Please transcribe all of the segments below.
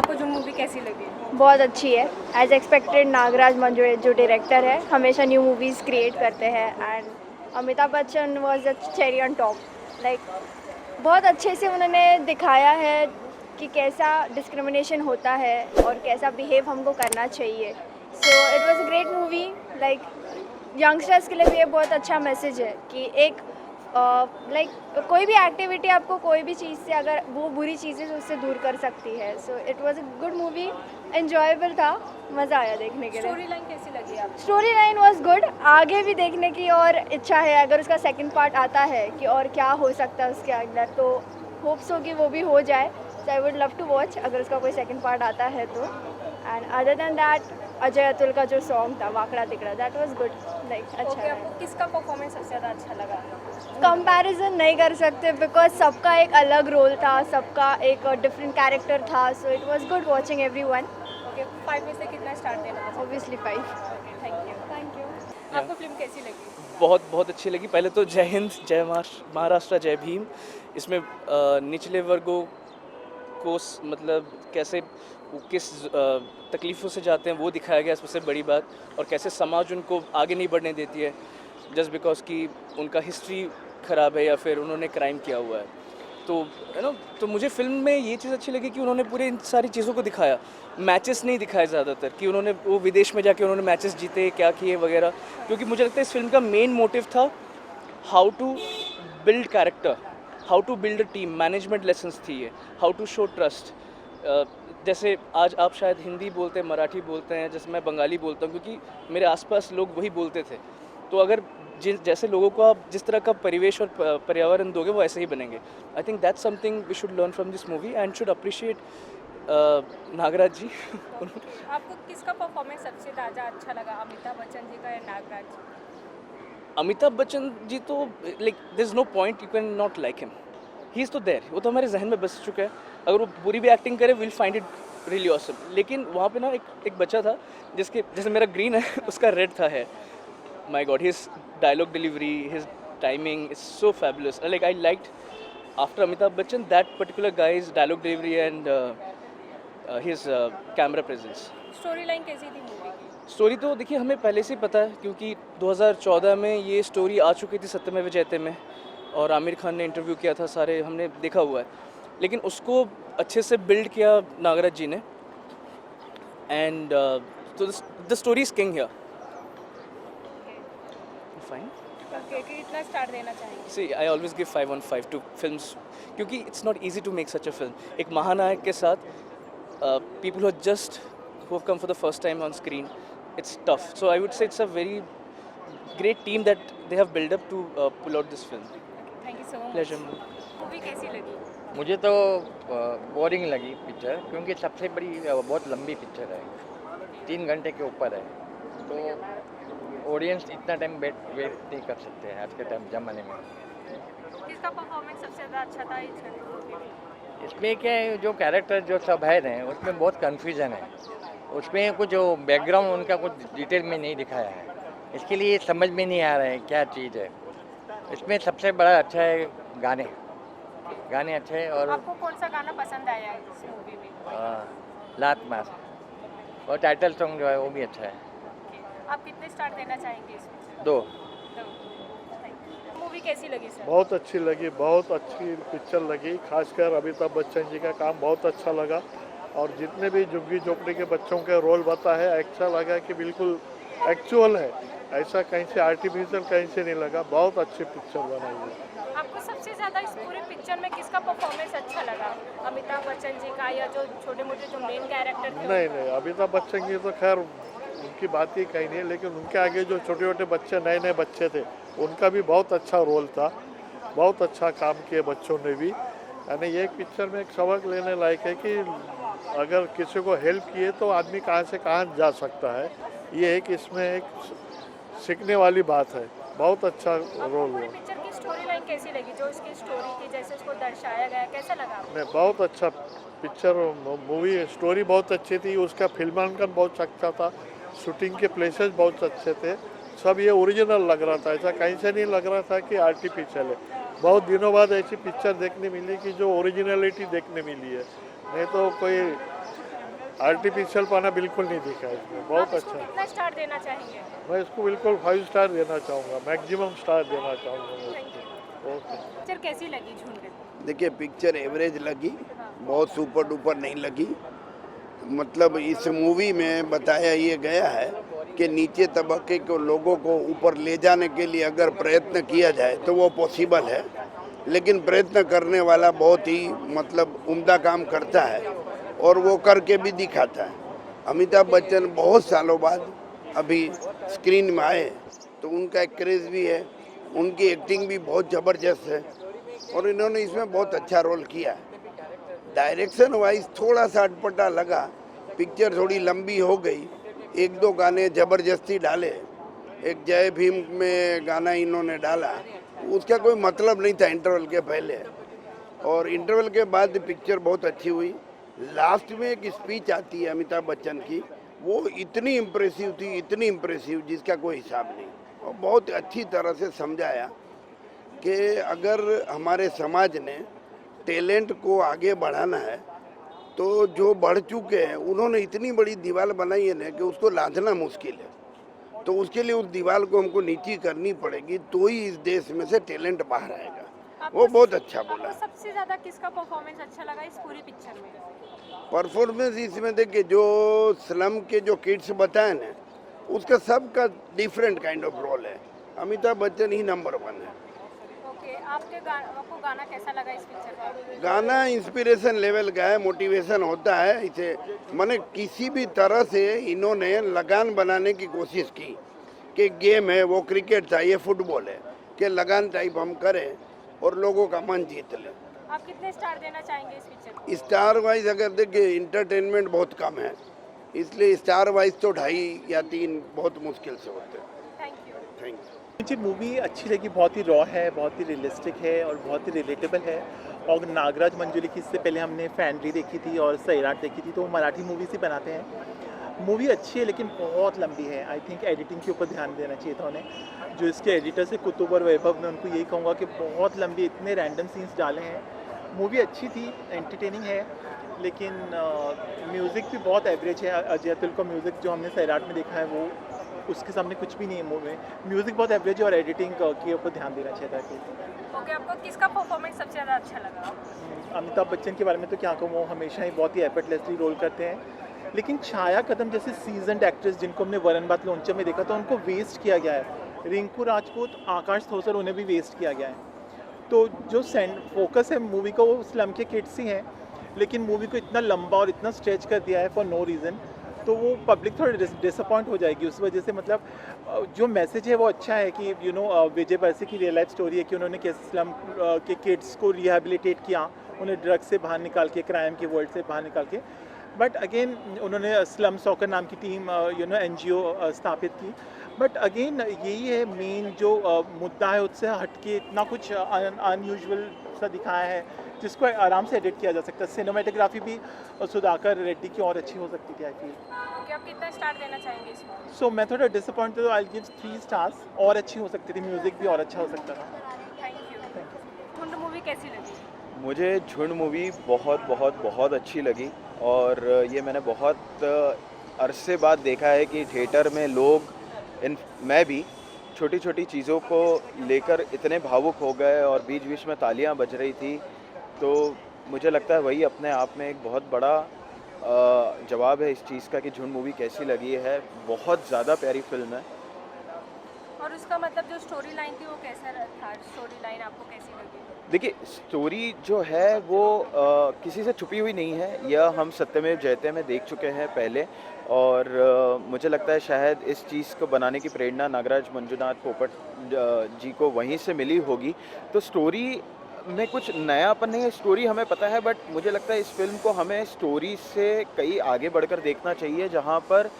आपको जो मूवी कैसी लगी? बहुत अच्छी है। एज एक्सपेक्टेड नागराज मंजुळे जो डायरेक्टर है हमेशा न्यू मूवीज़ क्रिएट करते हैं and Amitabh Bachchan was a cherry on top. Like बहुत अच्छे से उन्होंने दिखाया है कि कैसा डिस्क्रिमिनेशन होता है और कैसा बिहेव हमको करना चाहिए। So it was a great movie. Like youngsters के लिए भी ये बहुत अच्छा मैसेज है कि एक लाइक कोई भी एक्टिविटी आपको कोई भी चीज़ से अगर वो बुरी चीज़ें से उससे दूर कर सकती है। So it was a good movie, enjoyable था, मज़ा आया देखने के लिए। स्टोरी लाइन कैसी लगी आपको? स्टोरी लाइन वाज गुड, आगे भी देखने की और इच्छा है अगर उसका सेकंड पार्ट आता है कि और क्या हो सकता है उसके अंदर, तो होप्स हो कि वो भी हो जाए। So I would love to watch अगर उसका कोई सेकंड पार्ट आता है तो। And other than that Ajay Atul का जो सॉन्ग था Wakda Tikda, that was good. Like अच्छा ओके, है। आपको किसका परफॉर्मेंस सबसे ज़्यादा अच्छा लगा? कंपैरिजन नहीं कर सकते बिकॉज सबका एक अलग रोल था, सबका एक डिफरेंट कैरेक्टर था। So it was good watching everyone. Okay, 5 में से कितना स्टार देना पसंद? ऑब्वियसली 5। Okay, thank you. आपको फिल्म कैसी लगी? बहुत बहुत अच्छी लगी। पहले तो जय हिंद, जय महाराष्ट्र, जय भीम। इसमें निचले वर्गों को मतलब कैसे वो किस तकलीफ़ों से जाते हैं वो दिखाया गया सबसे बड़ी बात, और कैसे समाज उनको आगे नहीं बढ़ने देती है जस्ट बिकॉज कि उनका हिस्ट्री ख़राब है या फिर उन्होंने क्राइम किया हुआ है। तो तो मुझे फ़िल्म में ये चीज़ अच्छी लगी कि उन्होंने पूरे इन सारी चीज़ों को दिखाया। मैचेस नहीं दिखाए ज़्यादातर कि उन्होंने वो विदेश में जाके उन्होंने मैचेस जीते क्या किए वगैरह, क्योंकि मुझे लगता है इस फिल्म का मेन मोटिव था how to build character, how to build a team, management lessons थी ये, हाउ टू शो ट्रस्ट। जैसे आज आप शायद हिंदी बोलते हैं, मराठी बोलते हैं, जैसे मैं बंगाली बोलता हूँ क्योंकि मेरे आसपास लोग वही बोलते थे। तो अगर जैसे लोगों को आप जिस तरह का परिवेश और पर्यावरण दोगे वो ऐसे ही बनेंगे। I think that's something we should learn from this movie and should appreciate Nagraj ji. आपको किसका परफॉर्मेंस सबसे ज़्यादा अच्छा लगा, अमिताभ बच्चन जी का या नागराज जी? अमिताभ बच्चन जी तो like there is no point, you can not like him, he is तो देयर, वो तो हमारे जहन में बस चुका है। अगर वो बुरी भी एक्टिंग करे will find it really awesome. लेकिन वहाँ पे ना एक बच्चा था जिसके जैसे मेरा ग्रीन है उसका रेड था है। My God, his dialogue delivery, his timing is so fabulous. Like I liked after Amitabh Bachchan that particular guy's dialogue delivery and his camera presence. Story line कैसी थी मूवी की? स्टोरी तो देखिए हमें पहले से ही पता है क्योंकि 2014 में ये स्टोरी आ चुकी थी सत्यमेव जयते में, और आमिर खान ने इंटरव्यू किया था, सारे हमने देखा हुआ है। लेकिन उसको अच्छे से बिल्ड किया नागराज जी ने, एंड तो the story is king here. Fine. Okay, कितना स्टार देना चाहेंगे? See, I always give 5 on 5 to films क्योंकि it's not easy to make such a film. एक महानायक के साथ people who have come for the first time on screen, it's tough. So I would say it's a very great team that they have built up to pull out this film. Thank you so much. Pleasure. Movie कैसी लगी? मुझे तो boring लगी picture, क्योंकि सबसे बड़ी बहुत लंबी पिक्चर है, 3 घंटे के ऊपर है। तो ऑडियंस इतना टाइम वेट नहीं कर सकते हैं आज के टाइम ज़माने में। किसका परफॉर्मेंस सबसे ज़्यादा अच्छा था इस मूवी में? इसमें क्या है, जो कैरेक्टर जो सब है उसमें बहुत कन्फ्यूज़न है, उसमें कुछ जो बैकग्राउंड उनका कुछ डिटेल में नहीं दिखाया है, इसके लिए समझ में नहीं आ रहा है क्या चीज़ है। इसमें सबसे बड़ा अच्छा है गाने अच्छे हैं, और आपको कौन सा गाना पसंद आया इस मूवी में? लात मार, और टाइटल सॉन्ग जो है वो भी अच्छा है। आप कितने स्टार देना चाहेंगे इसमें? 2। मूवी कैसी लगी सर? बहुत अच्छी लगी, बहुत अच्छी पिक्चर लगी। खासकर अमिताभ बच्चन जी का काम बहुत अच्छा लगा, और जितने भी झुग्गी झोपड़ी के बच्चों के रोल बता है अच्छा लगा कि बिल्कुल एक्चुअल है, ऐसा कहीं से आर्टिफिशियल कहीं से नहीं लगा। बहुत अच्छी पिक्चर बनाई है। आपको सबसे ज़्यादा इस पूरे पिक्चर में किसका परफॉर्मेंस अच्छा लगा, अमिताभ बच्चन जी का या जो छोटे मोटे जो मेन कैरेक्टर थे? नहीं, अमिताभ बच्चन की तो खैर उनकी बात ही कहीं नहीं है, लेकिन उनके आगे जो छोटे छोटे बच्चे नए बच्चे थे उनका भी बहुत अच्छा रोल था, बहुत अच्छा काम किए बच्चों ने भी। यानी ये पिक्चर में एक सबक लेने लायक है कि अगर किसी को हेल्प किए तो आदमी कहाँ से कहाँ जा सकता है। ये एक इसमें एक सीखने वाली बात है। बहुत अच्छा रोल हुआ। पिक्चर की स्टोरी लाइन कैसी लगी, जो इसकी स्टोरी थी जैसे उसको दर्शाया गया, कैसा लगा आपको? नहीं, बहुत अच्छा पिक्चर मूवी, स्टोरी बहुत अच्छी थी, उसका फिल्मांकन बहुत अच्छा था, शूटिंग के प्लेसेस बहुत अच्छे थे, सब ये ओरिजिनल लग रहा था, ऐसा कहीं से नहीं लग रहा था कि आर्टिफिशियल है। बहुत दिनों बाद ऐसी पिक्चर देखने मिली कि जो ओरिजिनलिटी देखने मिली है, नहीं तो कोई आर्टिफिशियल पाना बिल्कुल नहीं दिखा है इसमें, बहुत आप इसको अच्छा है। कितना स्टार देना चाहेंगे? मैं इसको बिल्कुल 5 स्टार देना चाहूँगा, मैक्सिमम स्टार देना चाहूँगा मैं थैंक यू। इसको। ओके। पिक्चर कैसी लगी झुंड? देखिए पिक्चर एवरेज लगी, बहुत सुपर डुपर नहीं लगी। मतलब इस मूवी में बताया ये गया है कि नीचे तबके के लोगों को ऊपर ले जाने के लिए अगर प्रयत्न किया जाए तो वो पॉसिबल है, लेकिन प्रयत्न करने वाला बहुत ही मतलब उम्दा काम करता है और वो करके भी दिखाता है। अमिताभ बच्चन बहुत सालों बाद अभी स्क्रीन में आए तो उनका एक क्रेज़ भी है, उनकी एक्टिंग भी बहुत ज़बरदस्त है और इन्होंने इसमें बहुत अच्छा रोल किया है। डायरेक्शन वाइज थोड़ा सा अटपटा लगा, पिक्चर थोड़ी लंबी हो गई, एक दो गाने ज़बरदस्ती डाले, एक जय भीम में गाना इन्होंने डाला, उसका कोई मतलब नहीं था इंटरवल के पहले, और इंटरवल के बाद पिक्चर बहुत अच्छी हुई। लास्ट में एक स्पीच आती है अमिताभ बच्चन की, वो इतनी इम्प्रेसिव थी, इतनी इम्प्रेसिव जिसका कोई हिसाब नहीं, और बहुत अच्छी तरह से समझाया कि अगर हमारे समाज ने टैलेंट को आगे बढ़ाना है तो जो बढ़ चुके हैं उन्होंने इतनी बड़ी दीवार बनाई है ना कि उसको लादना मुश्किल है, तो उसके लिए उस दीवार को हमको नीची करनी पड़ेगी, तो ही इस देश में से टैलेंट बाहर आएगा। वो बहुत अच्छा बोला। आपको सबसे ज्यादा किसका परफॉर्मेंस अच्छा लगा इस पूरी पिक्चर में? परफॉर्मेंस इसमें देखिए जो स्लम के जो किड्स बताए ना, उसका सबका डिफरेंट काइंड ऑफ रोल है। अमिताभ बच्चन ही नंबर 1 है। ओके, आपको गाना कैसा लगा इस पिक्चर का? गाना इंस्पिरेशन लेवल का है, मोटिवेशन होता है इसे, माने किसी भी तरह से इन्होंने लगान बनाने की कोशिश की कि गेम है वो क्रिकेट था, ये फुटबॉल है, कि लगान टाइप हम करें और लोगों का मन जीत लें। आप कितने स्टार देना चाहेंगे इस पिक्चर को? स्टार वाइज अगर देखिए इंटरटेनमेंट बहुत कम है, इसलिए स्टार वाइज तो 2.5 या 3 बहुत मुश्किल से होते हैं। Thank you. Thank you. मुझे मूवी अच्छी लगी, बहुत ही रॉ है, बहुत ही रियलिस्टिक है और बहुत ही रिलेटेबल है। और नागराज मंजुली की इससे पहले हमने फैमिली देखी थी और सैराट देखी थी, तो वो मराठी मूवीज़ ही बनाते हैं। मूवी अच्छी है लेकिन बहुत लंबी है। आई थिंक एडिटिंग के ऊपर ध्यान देना चाहिए था उन्हें। जो इसके एडिटर से कुतुब और वैभव, मैं उनको यही कहूँगा कि बहुत लंबी, इतने रैंडम सीन्स डाले हैं। मूवी अच्छी थी, एंटरटेनिंग है, लेकिन म्यूज़िक भी बहुत एवरेज है। अजय अतुल का म्यूज़िक जो हमने सैराट में देखा है वो उसके सामने कुछ भी नहीं है। मूवी में म्यूज़िक बहुत एवरेज है और एडिटिंग के ऊपर ध्यान देना चाहिए था। ओके, आपको किसका परफॉर्मेंस सबसे ज़्यादा अच्छा लगा? अमिताभ बच्चन के बारे में तो क्या कहूँ, वो हमेशा ही बहुत ही एफर्टलेसली रोल करते हैं, लेकिन छाया कदम जैसे सीजन्ड एक्ट्रेस जिनको हमने वरन बात लोंचे में देखा था, उनको वेस्ट किया गया है। रिंकू राजपूत, आकाश थोसर, उन्हें भी वेस्ट किया गया है। तो जो फोकस है मूवी का वो स्लम के किड्स ही हैं, लेकिन मूवी को इतना लंबा और इतना स्ट्रेच कर दिया है फॉर नो रीज़न, तो वो पब्लिक थोड़ी डिसअपॉइंट हो जाएगी उस वजह से। मतलब जो मैसेज है वो अच्छा है कि विजय बरसे की रियल लाइफ स्टोरी है कि उन्होंने कैसे स्लम के किड्स को रिहेबिलिटेट किया, उन्हें ड्रग्स से बाहर निकाल के, क्राइम के वर्ल्ड से बाहर निकाल के। बट अगेन उन्होंने स्लम सॉकर नाम की टीम NGO स्थापित की। बट अगेन यही है मेन जो मुद्दा है, उससे हटके इतना कुछ अनयूजुअल सा दिखाया है जिसको आराम से एडिट किया जा सकता है। सिनेमेटोग्राफी भी सुधाकर रेड्डी की और अच्छी हो सकती थी आई फील। ओके, आप कितना स्टार देना चाहेंगे इसको? सो मैं थोड़ा डिसअपॉइंटेड, आई गिव 3 स्टार्स। और अच्छी हो सकती थी, म्यूज़िक भी और अच्छा हो सकता था। Thank you. झुंड मूवी कैसी लगी? मुझे झुंड मूवी बहुत बहुत बहुत अच्छी लगी, और ये मैंने बहुत अरसे बाद देखा है कि थिएटर में लोग, मैं भी छोटी छोटी चीज़ों को लेकर इतने भावुक हो गए और बीच बीच में तालियां बज रही थी। तो मुझे लगता है वही अपने आप में एक बहुत बड़ा जवाब है इस चीज़ का कि झुंड मूवी कैसी लगी है। बहुत ज़्यादा प्यारी फिल्म है। और उसका मतलब जो स्टोरी लाइन थी वो कैसा था? स्टोरी लाइन आपको कैसी लगी? देखिए, स्टोरी जो है वो किसी से छुपी हुई नहीं है, यह हम सत्यमेव जयते में देख चुके हैं पहले, और मुझे लगता है शायद इस चीज़ को बनाने की प्रेरणा नागराज मंजुनाथ पोपट जी को वहीं से मिली होगी। तो स्टोरी में कुछ नयापन नहीं है, स्टोरी हमें पता है, बट मुझे लगता है इस फिल्म को हमें स्टोरी से कहीं आगे बढ़कर देखना चाहिए, जहाँ पर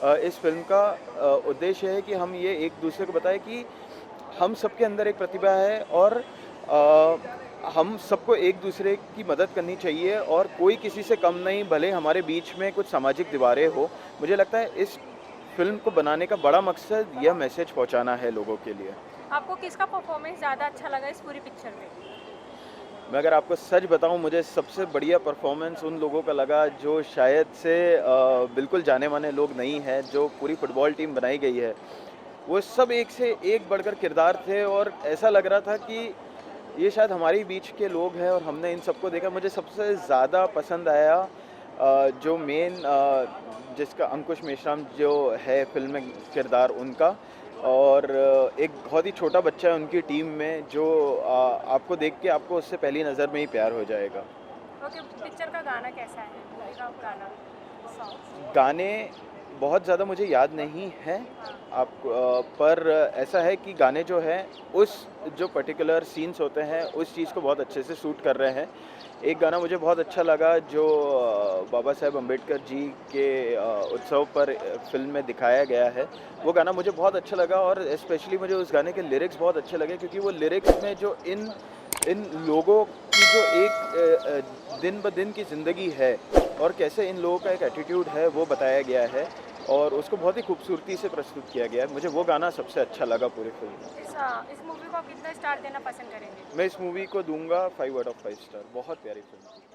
इस फिल्म का उद्देश्य है कि हम ये एक दूसरे को बताएं कि हम सबके अंदर एक प्रतिभा है और हम सबको एक दूसरे की मदद करनी चाहिए और कोई किसी से कम नहीं, भले हमारे बीच में कुछ सामाजिक दीवारें हो। मुझे लगता है इस फिल्म को बनाने का बड़ा मकसद यह मैसेज पहुंचाना है लोगों के लिए। आपको किसका परफॉर्मेंस ज़्यादा अच्छा लगा इस पूरी पिक्चर में? मैं अगर आपको सच बताऊं, मुझे सबसे बढ़िया परफॉर्मेंस उन लोगों का लगा जो शायद से बिल्कुल जाने माने लोग नहीं हैं, जो पूरी फुटबॉल टीम बनाई गई है। वो सब एक से एक बढ़कर किरदार थे और ऐसा लग रहा था कि ये शायद हमारे बीच के लोग हैं और हमने इन सबको देखा। मुझे सबसे ज़्यादा पसंद आया जो मेन जिसका अंकुश मेश्राम जो है फिल्म में किरदार उनका, और एक बहुत ही छोटा बच्चा है उनकी टीम में जो आपको देख के आपको उससे पहली नज़र में ही प्यार हो जाएगा। ओके, पिक्चर का गाना कैसा है? मूवी का गाना, सॉन्ग? गाने बहुत ज़्यादा मुझे याद नहीं है आप पर ऐसा है कि गाने जो हैं उस जो पर्टिकुलर सीन्स होते हैं उस चीज़ को बहुत अच्छे से शूट कर रहे हैं। एक गाना मुझे बहुत अच्छा लगा जो बाबा साहेब अम्बेडकर जी के उत्सव पर फिल्म में दिखाया गया है, वो गाना मुझे बहुत अच्छा लगा और स्पेशली मुझे उस गाने के लिरिक्स बहुत अच्छे लगे क्योंकि वो लिरिक्स में जो इन लोगों की जो एक दिन ब दिन की ज़िंदगी है और कैसे इन लोगों का एक एटीट्यूड है वो बताया गया है और उसको बहुत ही खूबसूरती से प्रस्तुत किया गया है। मुझे वो गाना सबसे अच्छा लगा पूरी फिल्म में। इस मूवी को आप कितना स्टार देना पसंद करेंगे? मैं इस मूवी को दूंगा 5 आउट ऑफ 5 स्टार। बहुत प्यारी फिल्म थी।